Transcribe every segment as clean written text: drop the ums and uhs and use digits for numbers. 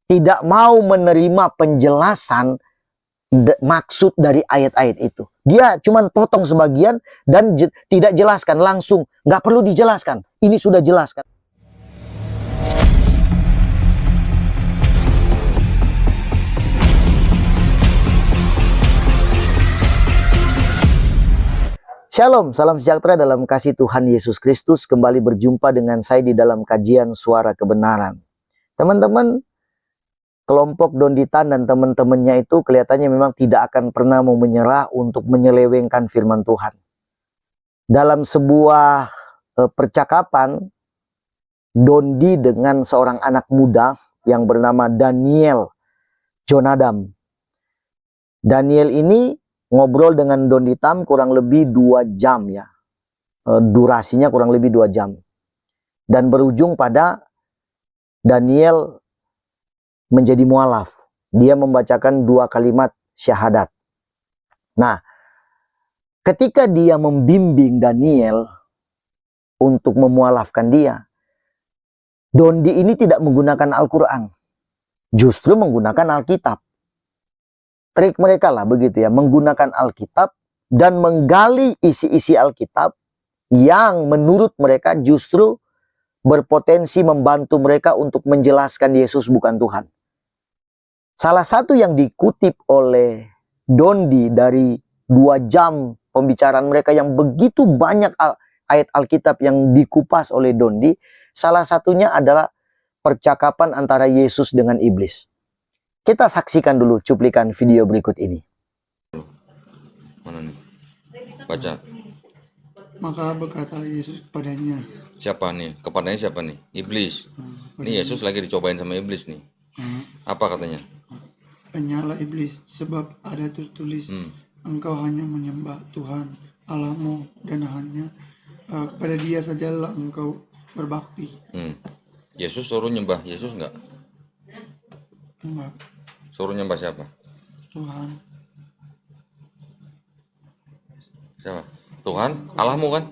tidak mau menerima penjelasan maksud dari ayat-ayat itu. Dia cuma potong sebagian dan tidak jelaskan langsung. Nggak perlu dijelaskan. Ini sudah jelaskan. Shalom, salam sejahtera dalam kasih Tuhan Yesus Kristus. Kembali berjumpa dengan saya di dalam kajian Suara Kebenaran. Teman-teman, kelompok Donditan dan teman-temannya itu kelihatannya memang tidak akan pernah mau menyerah untuk menyelewengkan firman Tuhan. Dalam sebuah percakapan, Dondi dengan seorang anak muda yang bernama Daniel Jonadam. Daniel ini ngobrol dengan Donditam kurang lebih 2 jam ya. Durasinya kurang lebih 2 jam. Dan berujung pada Daniel menjadi mualaf. Dia membacakan 2 kalimat syahadat. Nah, ketika dia membimbing Daniel untuk memualafkan dia, Dondi ini tidak menggunakan Al-Quran. Justru menggunakan Alkitab. Trik mereka lah begitu ya, menggunakan Alkitab dan menggali isi-isi Alkitab yang menurut mereka justru berpotensi membantu mereka untuk menjelaskan Yesus bukan Tuhan. Salah satu yang dikutip oleh Dondi dari 2 jam pembicaraan mereka yang begitu banyak ayat Alkitab yang dikupas oleh Dondi, salah satunya adalah percakapan antara Yesus dengan iblis. Kita saksikan dulu cuplikan video berikut ini. Mana nih? Baca. Maka berkatalah Yesus kepadanya. Siapa nih? Kepadanya siapa nih? Iblis. Ini Yesus lagi dicobain sama iblis nih. Apa katanya? Penyalah iblis, sebab ada tertulis, engkau hanya menyembah Tuhan Allahmu dan hanya kepada Dia sajalah engkau berbakti. Yesus suruh nyembah Yesus enggak? Enggak. Suruh nyembah siapa? Tuhan. Siapa? Tuhan Allahmu kan?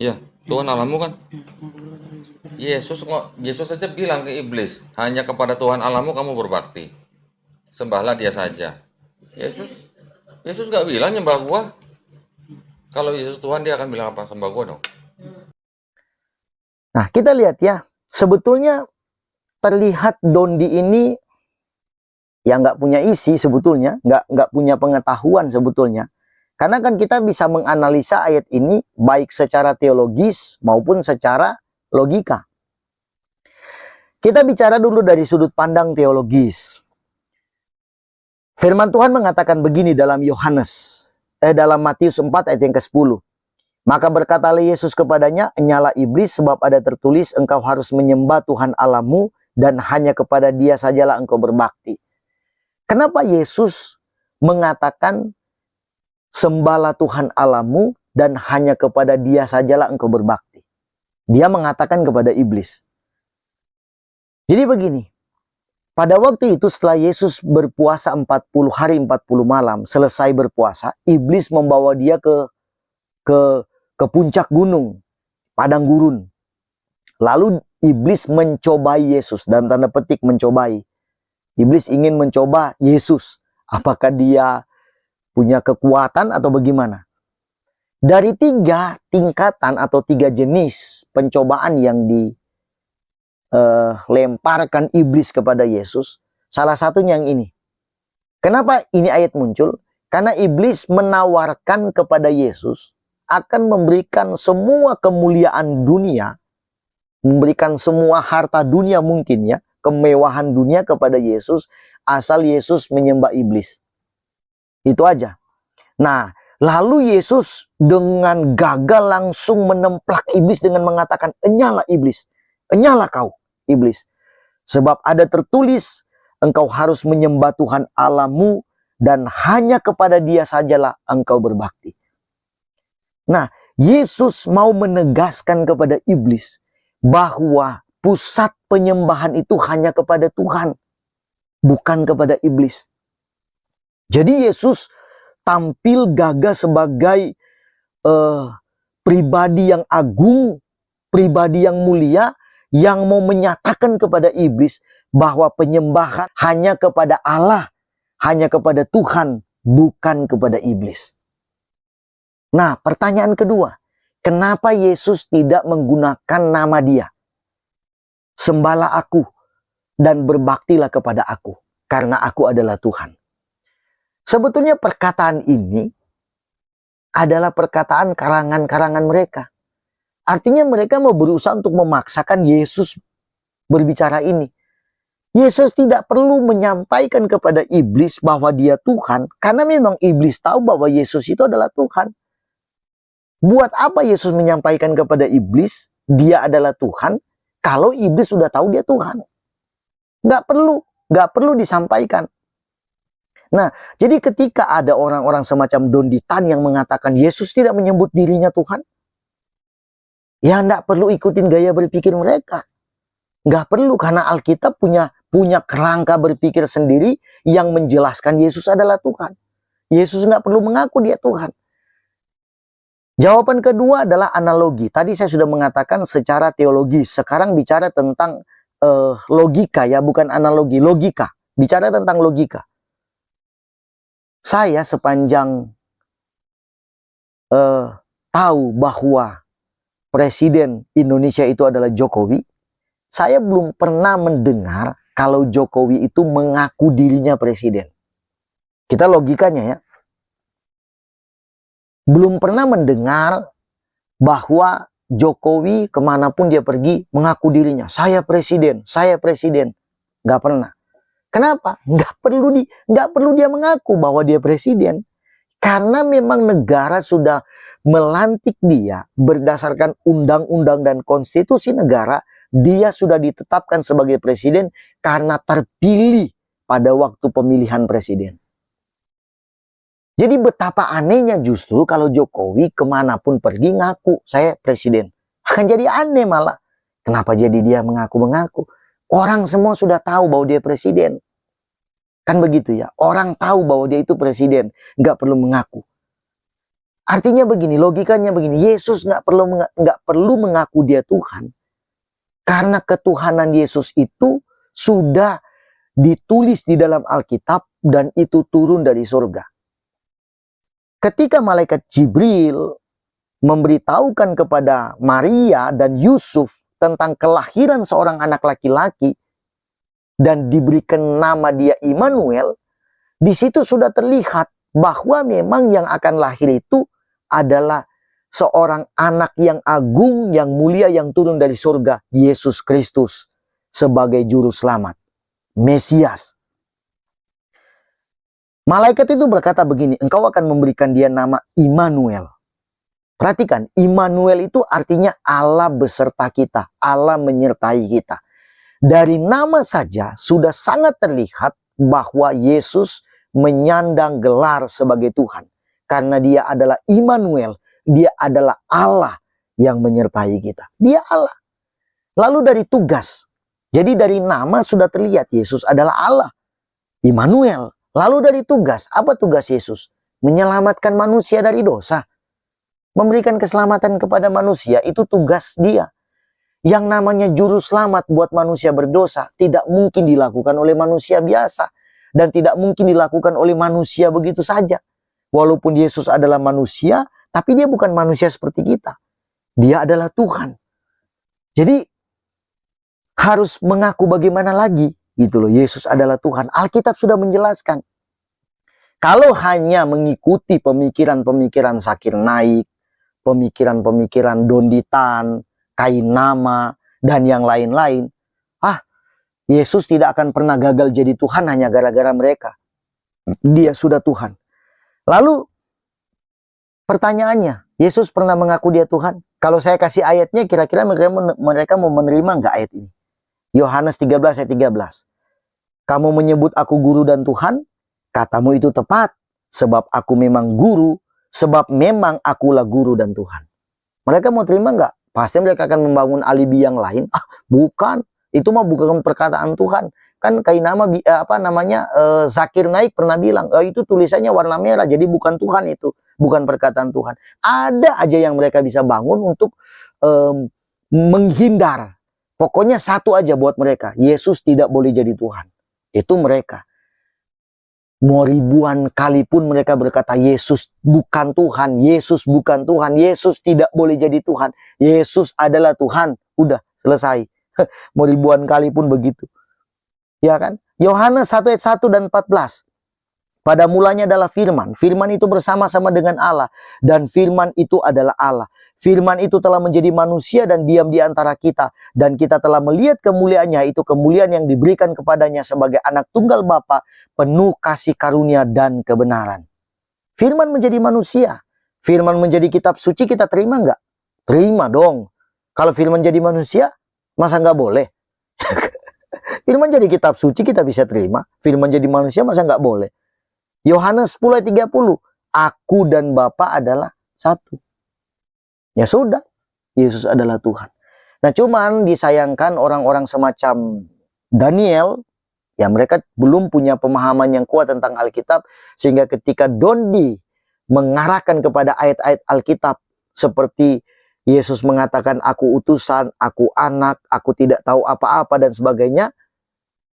Ya, Tuhan Allahmu kan? Yesus saja bilang ke iblis, hanya kepada Tuhan Allahmu kamu berbakti. Sembahlah Dia saja. Yesus nggak bilang nyembah gua. Kalau Yesus Tuhan, Dia akan bilang apa? Sembah gua dong. Nah, kita lihat ya, sebetulnya terlihat Dondi ini yang nggak punya isi sebetulnya, nggak punya pengetahuan sebetulnya. Karena kan kita bisa menganalisa ayat ini baik secara teologis maupun secara logika. Kita bicara dulu dari sudut pandang teologis. Firman Tuhan mengatakan begini dalam dalam Matius 4 ayat yang ke-10. Maka berkatalah Yesus kepadanya, "Nyala iblis, sebab ada tertulis, engkau harus menyembah Tuhan Allahmu dan hanya kepada Dia sajalah engkau berbakti." Kenapa Yesus mengatakan sembahlah Tuhan Allahmu dan hanya kepada Dia sajalah engkau berbakti? Dia mengatakan kepada iblis. Jadi begini, pada waktu itu setelah Yesus berpuasa 40 hari 40 malam, selesai berpuasa, iblis membawa dia ke puncak gunung, padang gurun. Lalu iblis mencobai Yesus, dalam tanda petik mencobai. Iblis ingin mencoba Yesus. Apakah Dia punya kekuatan atau bagaimana? Dari 3 tingkatan atau 3 jenis pencobaan yang dilemparkan iblis kepada Yesus, salah satunya yang ini. Kenapa ini ayat muncul? Karena iblis menawarkan kepada Yesus akan memberikan semua kemuliaan dunia, memberikan semua harta dunia mungkin ya, kemewahan dunia kepada Yesus, asal Yesus menyembah iblis. Itu aja. Nah, lalu Yesus dengan gagal langsung menemplak iblis dengan mengatakan, "Enyalah iblis, enyalah kau iblis. Sebab ada tertulis, engkau harus menyembah Tuhan Allahmu dan hanya kepada Dia sajalah engkau berbakti." Nah, Yesus mau menegaskan kepada iblis bahwa pusat penyembahan itu hanya kepada Tuhan, bukan kepada iblis. Jadi Yesus tampil gagah sebagai pribadi yang agung, pribadi yang mulia, yang mau menyatakan kepada iblis bahwa penyembahan hanya kepada Allah, hanya kepada Tuhan, bukan kepada iblis. Nah, pertanyaan kedua, kenapa Yesus tidak menggunakan nama Dia? Sembahlah aku dan berbaktilah kepada aku, karena aku adalah Tuhan. Sebetulnya perkataan ini adalah perkataan karangan-karangan mereka. Artinya mereka mau berusaha untuk memaksakan Yesus berbicara ini. Yesus tidak perlu menyampaikan kepada iblis bahwa Dia Tuhan, karena memang iblis tahu bahwa Yesus itu adalah Tuhan. Buat apa Yesus menyampaikan kepada iblis Dia adalah Tuhan, kalau iblis sudah tahu Dia Tuhan? Nggak perlu disampaikan. Nah, jadi ketika ada orang-orang semacam Donditan yang mengatakan Yesus tidak menyebut dirinya Tuhan, ya nggak perlu ikutin gaya berpikir mereka. Nggak perlu, karena Alkitab punya kerangka berpikir sendiri yang menjelaskan Yesus adalah Tuhan. Yesus nggak perlu mengaku Dia Tuhan. Jawaban kedua adalah analogi. Tadi saya sudah mengatakan secara teologis. Sekarang bicara tentang logika, ya, bukan analogi, logika. Bicara tentang logika. Saya sepanjang tahu bahwa Presiden Indonesia itu adalah Jokowi, saya belum pernah mendengar kalau Jokowi itu mengaku dirinya presiden. Kita logikanya, ya. Belum pernah mendengar bahwa Jokowi kemanapun dia pergi mengaku dirinya, saya presiden, saya presiden. Nggak pernah. Kenapa? Nggak perlu dia mengaku bahwa dia presiden. Karena memang negara sudah melantik dia berdasarkan undang-undang dan konstitusi negara, dia sudah ditetapkan sebagai presiden karena terpilih pada waktu pemilihan presiden. Jadi betapa anehnya justru kalau Jokowi kemanapun pergi ngaku, saya presiden. Akan jadi aneh malah. Kenapa jadi dia mengaku-mengaku? Orang semua sudah tahu bahwa dia presiden. Kan begitu, ya. Orang tahu bahwa dia itu presiden. Nggak perlu mengaku. Artinya begini, logikanya begini. Yesus nggak perlu mengaku dia Tuhan. Karena ketuhanan Yesus itu sudah ditulis di dalam Alkitab dan itu turun dari surga. Ketika malaikat Jibril memberitahukan kepada Maria dan Yusuf tentang kelahiran seorang anak laki-laki dan diberikan nama dia Immanuel, di situ sudah terlihat bahwa memang yang akan lahir itu adalah seorang anak yang agung, yang mulia, yang turun dari surga, Yesus Kristus sebagai juru selamat, Mesias. Malaikat itu berkata begini, engkau akan memberikan dia nama Immanuel. Perhatikan, Immanuel itu artinya Allah beserta kita, Allah menyertai kita. Dari nama saja sudah sangat terlihat bahwa Yesus menyandang gelar sebagai Tuhan. Karena dia adalah Immanuel, dia adalah Allah yang menyertai kita. Dia Allah. Lalu dari tugas, jadi dari nama sudah terlihat Yesus adalah Allah, Immanuel. Lalu dari tugas, apa tugas Yesus? Menyelamatkan manusia dari dosa. Memberikan keselamatan kepada manusia, itu tugas dia. Yang namanya juru selamat buat manusia berdosa tidak mungkin dilakukan oleh manusia biasa. Dan tidak mungkin dilakukan oleh manusia begitu saja. Walaupun Yesus adalah manusia, tapi dia bukan manusia seperti kita. Dia adalah Tuhan. Jadi harus mengaku bagaimana lagi. Gitu loh, Yesus adalah Tuhan. Alkitab sudah menjelaskan. Kalau hanya mengikuti pemikiran-pemikiran Zakir Naik, pemikiran-pemikiran Donditan, Kain Nama, dan yang lain-lain, Yesus tidak akan pernah gagal jadi Tuhan hanya gara-gara mereka. Dia sudah Tuhan. Lalu pertanyaannya, Yesus pernah mengaku dia Tuhan? Kalau saya kasih ayatnya, kira-kira mereka mau menerima nggak ayat ini? Yohanes 13 ayat 13. Kamu menyebut aku guru dan Tuhan, katamu itu tepat, sebab aku memang guru, sebab memang akulah guru dan Tuhan. Mereka mau terima nggak? Pasti mereka akan membangun alibi yang lain. Bukan, itu mah bukan perkataan Tuhan. Kan Kain Nama Zakir Naik pernah bilang, itu tulisannya warna merah, jadi bukan Tuhan itu, bukan perkataan Tuhan. Ada aja yang mereka bisa bangun untuk menghindar Pokoknya satu aja buat mereka, Yesus tidak boleh jadi Tuhan. Itu mereka. Mau ribuan kali pun mereka berkata, Yesus bukan Tuhan, Yesus bukan Tuhan, Yesus tidak boleh jadi Tuhan, Yesus adalah Tuhan. Udah, selesai. Mau ribuan kali pun begitu. Ya kan? Yohanes 1 ayat 1 dan 14. Pada mulanya adalah firman. Firman itu bersama-sama dengan Allah. Dan firman itu adalah Allah. Firman itu telah menjadi manusia dan diam di antara kita. Dan kita telah melihat kemuliaannya, itu kemuliaan yang diberikan kepadanya sebagai anak tunggal Bapa, penuh kasih karunia dan kebenaran. Firman menjadi manusia. Firman menjadi kitab suci, kita terima nggak? Terima dong. Kalau firman jadi manusia, masa nggak boleh? Firman jadi kitab suci kita bisa terima. Firman jadi manusia masa nggak boleh? Yohanes 10 ayat 30. Aku dan Bapa adalah satu. Ya sudah. Yesus adalah Tuhan. Nah cuman disayangkan orang-orang semacam Daniel. Ya mereka belum punya pemahaman yang kuat tentang Alkitab. Sehingga ketika Dondi mengarahkan kepada ayat-ayat Alkitab. Seperti Yesus mengatakan aku utusan, aku anak, aku tidak tahu apa-apa dan sebagainya.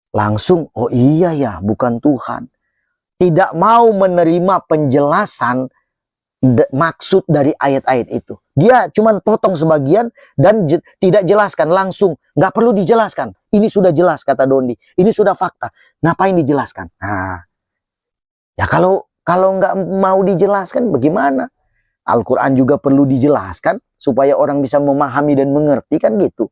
Langsung, oh iya ya, bukan Tuhan. Tidak mau menerima penjelasan maksud dari ayat-ayat itu. Dia cuma potong sebagian dan tidak jelaskan langsung. Nggak perlu dijelaskan. Ini sudah jelas kata Dondi. Ini sudah fakta. Ngapain dijelaskan? Nah, ya kalau nggak mau dijelaskan bagaimana? Al-Quran juga perlu dijelaskan supaya orang bisa memahami dan mengerti kan gitu.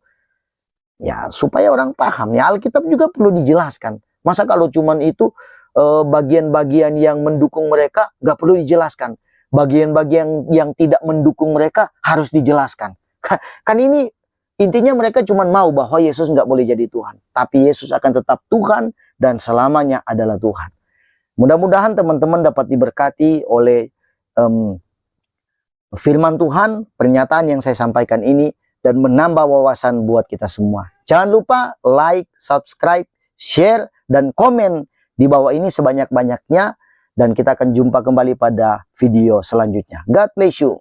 Ya supaya orang paham. Ya Alkitab juga perlu dijelaskan. Masa kalau cuman itu bagian-bagian yang mendukung mereka nggak perlu dijelaskan. Bagian-bagian yang tidak mendukung mereka harus dijelaskan. Kan ini intinya mereka cuma mau bahwa Yesus nggak boleh jadi Tuhan. Tapi Yesus akan tetap Tuhan dan selamanya adalah Tuhan. Mudah-mudahan teman-teman dapat diberkati oleh firman Tuhan, pernyataan yang saya sampaikan ini, dan menambah wawasan buat kita semua. Jangan lupa like, subscribe, share, dan komen di bawah ini sebanyak-banyaknya. Dan kita akan jumpa kembali pada video selanjutnya. God bless you.